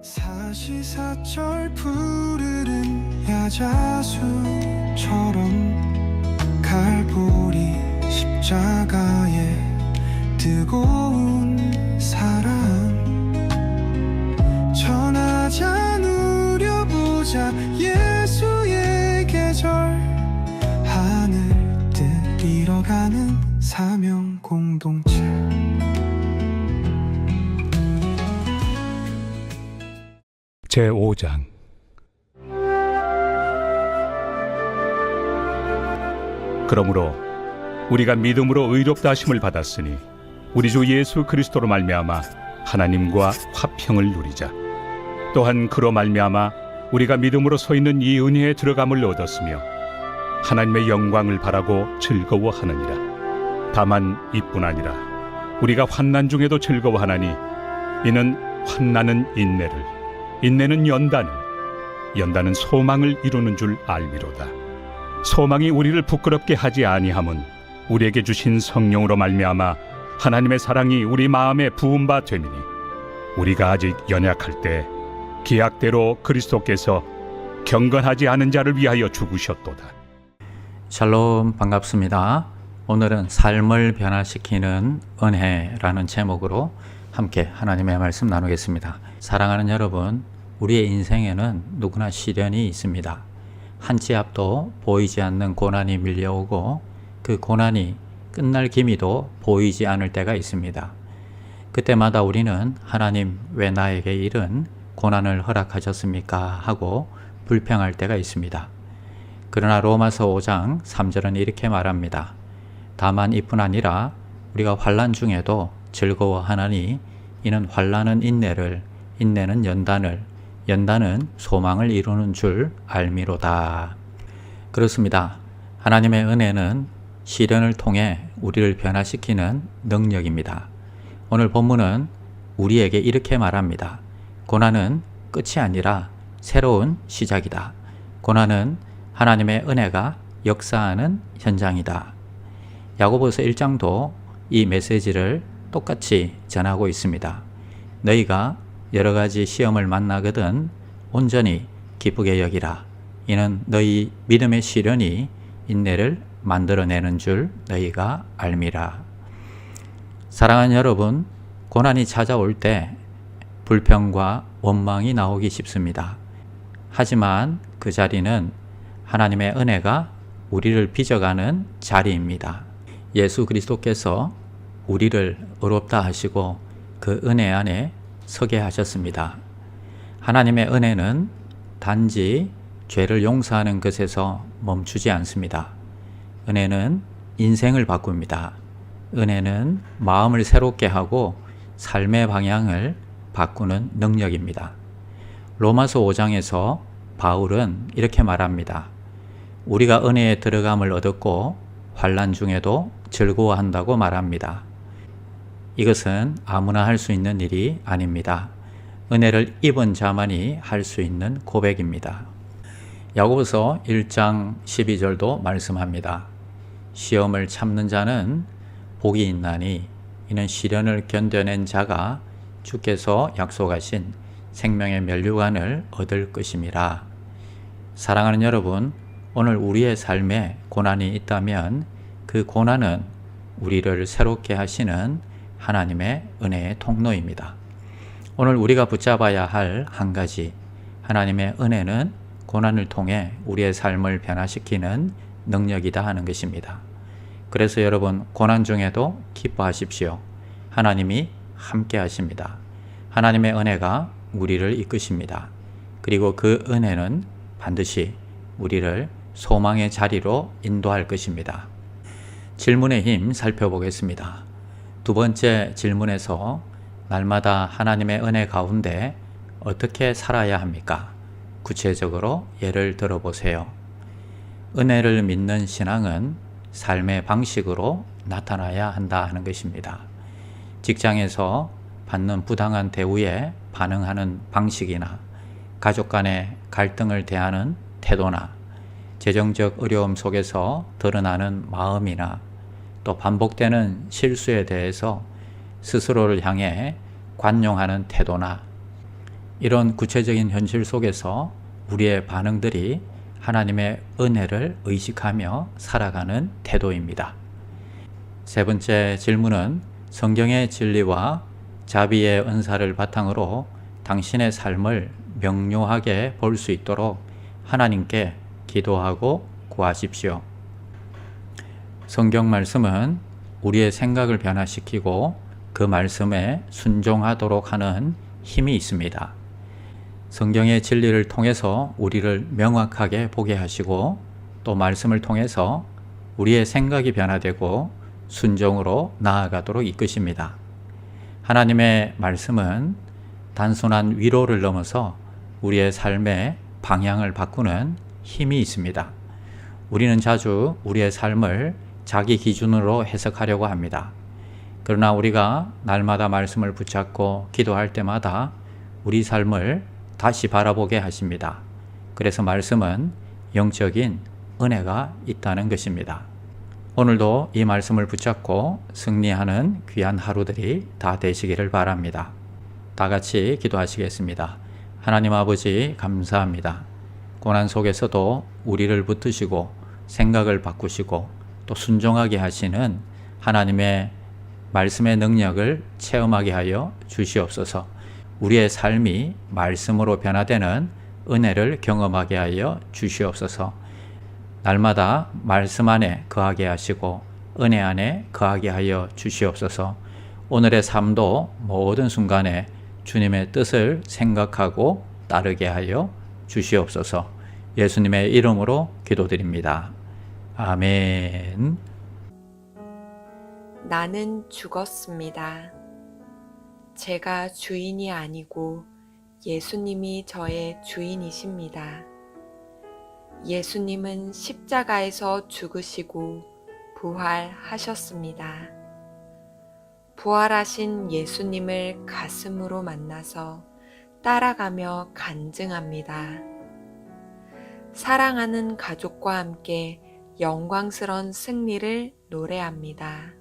사시사철 푸르른 야자수처럼 갈보리 십자가에 뜨거운 사랑 전하자 누려보자 예수의 계절 하늘 뜻 이뤄가는 사명 공동체. 제5장 그러므로 우리가 믿음으로 의롭다 하심을 받았으니 우리 주 예수 그리스도로 말미암아 하나님과 화평을 누리자. 또한 그로 말미암아 우리가 믿음으로 서 있는 이 은혜에 들어감을 얻었으며 하나님의 영광을 바라고 즐거워하느니라. 다만 이뿐 아니라 우리가 환난 중에도 즐거워하나니 이는 환난은 인내를, 인내는 연단을, 연단은 소망을 이루는 줄 알미로다. 소망이 우리를 부끄럽게 하지 아니함은 우리에게 주신 성령으로 말미암아 하나님의 사랑이 우리 마음에 부은 바 됨이니 우리가 아직 연약할 때 기약대로 그리스도께서 경건하지 않은 자를 위하여 죽으셨도다. 샬롬, 반갑습니다. 오늘은 삶을 변화시키는 은혜라는 제목으로 함께 하나님의 말씀 나누겠습니다. 사랑하는 여러분, 우리의 인생에는 누구나 시련이 있습니다. 한 치 앞도 보이지 않는 고난이 밀려오고 그 고난이 끝날 기미도 보이지 않을 때가 있습니다. 그때마다 우리는 하나님, 왜 나에게 이런 고난을 허락하셨습니까? 하고 불평할 때가 있습니다. 그러나 로마서 5장 3절은 이렇게 말합니다. 다만 이뿐 아니라 우리가 환난 중에도 즐거워하나니 이는 환난은 인내를, 인내는 연단을, 연단은 소망을 이루는 줄 알미로다. 그렇습니다. 하나님의 은혜는 시련을 통해 우리를 변화시키는 능력입니다. 오늘 본문은 우리에게 이렇게 말합니다. 고난은 끝이 아니라 새로운 시작이다. 고난은 하나님의 은혜가 역사하는 현장이다. 야고보서 1장도 이 메시지를 똑같이 전하고 있습니다. 너희가 여러 가지 시험을 만나거든 온전히 기쁘게 여기라. 이는 너희 믿음의 시련이 인내를 만들어내는 줄 너희가 알미라. 사랑하는 여러분, 고난이 찾아올 때 불평과 원망이 나오기 쉽습니다. 하지만 그 자리는 하나님의 은혜가 우리를 빚어가는 자리입니다. 예수 그리스도께서 우리를 의롭다 하시고 그 은혜 안에 서게 하셨습니다. 하나님의 은혜는 단지 죄를 용서하는 것에서 멈추지 않습니다. 은혜는 인생을 바꿉니다. 은혜는 마음을 새롭게 하고 삶의 방향을 바꾸는 능력입니다. 로마서 5장에서 바울은 이렇게 말합니다. 우리가 은혜에 들어감을 얻었고 환난 중에도 즐거워한다고 말합니다. 이것은 아무나 할 수 있는 일이 아닙니다. 은혜를 입은 자만이 할 수 있는 고백입니다. 야고보서 1장 12절도 말씀합니다. 시험을 참는 자는 복이 있나니 이는 시련을 견뎌낸 자가 주께서 약속하신 생명의 면류관을 얻을 것임이라. 사랑하는 여러분, 오늘 우리의 삶에 고난이 있다면 그 고난은 우리를 새롭게 하시는 하나님의 은혜의 통로입니다. 오늘 우리가 붙잡아야 할 한 가지, 하나님의 은혜는 고난을 통해 우리의 삶을 변화시키는 능력이다 하는 것입니다. 그래서 여러분, 고난 중에도 기뻐하십시오. 하나님이 함께 하십니다. 하나님의 은혜가 우리를 이끄십니다. 그리고 그 은혜는 반드시 우리를 소망의 자리로 인도할 것입니다. 질문의 힘 살펴보겠습니다. 두 번째 질문에서 날마다 하나님의 은혜 가운데 어떻게 살아야 합니까? 구체적으로 예를 들어보세요. 은혜를 믿는 신앙은 삶의 방식으로 나타나야 한다 하는 것입니다. 직장에서 받는 부당한 대우에 반응하는 방식이나 가족 간의 갈등을 대하는 태도나 재정적 어려움 속에서 드러나는 마음이나 또 반복되는 실수에 대해서 스스로를 향해 관용하는 태도나 이런 구체적인 현실 속에서 우리의 반응들이 하나님의 은혜를 의식하며 살아가는 태도입니다. 세 번째 질문은 성경의 진리와 자비의 은사를 바탕으로 당신의 삶을 명료하게 볼 수 있도록 하나님께 기도하고 구하십시오. 성경 말씀은 우리의 생각을 변화시키고 그 말씀에 순종하도록 하는 힘이 있습니다. 성경의 진리를 통해서 우리를 명확하게 보게 하시고 또 말씀을 통해서 우리의 생각이 변화되고 순종으로 나아가도록 이끄십니다. 하나님의 말씀은 단순한 위로를 넘어서 우리의 삶의 방향을 바꾸는 힘이 있습니다. 우리는 자주 우리의 삶을 자기 기준으로 해석하려고 합니다. 그러나 우리가 날마다 말씀을 붙잡고 기도할 때마다 우리 삶을 다시 바라보게 하십니다. 그래서 말씀은 영적인 은혜가 있다는 것입니다. 오늘도 이 말씀을 붙잡고 승리하는 귀한 하루들이 다 되시기를 바랍니다. 다 같이 기도하시겠습니다. 하나님 아버지 감사합니다. 고난 속에서도 우리를 붙드시고 생각을 바꾸시고 또 순종하게 하시는 하나님의 말씀의 능력을 체험하게 하여 주시옵소서. 우리의 삶이 말씀으로 변화되는 은혜를 경험하게 하여 주시옵소서. 날마다 말씀 안에 거하게 하시고 은혜 안에 거하게 하여 주시옵소서. 오늘의 삶도 모든 순간에 주님의 뜻을 생각하고 따르게 하여 주시옵소서. 예수님의 이름으로 기도드립니다. 아멘. 나는 죽었습니다. 제가 주인이 아니고 예수님이 저의 주인이십니다. 예수님은 십자가에서 죽으시고 부활하셨습니다. 부활하신 예수님을 가슴으로 만나서 따라가며 간증합니다. 사랑하는 가족과 함께 영광스러운 승리를 노래합니다.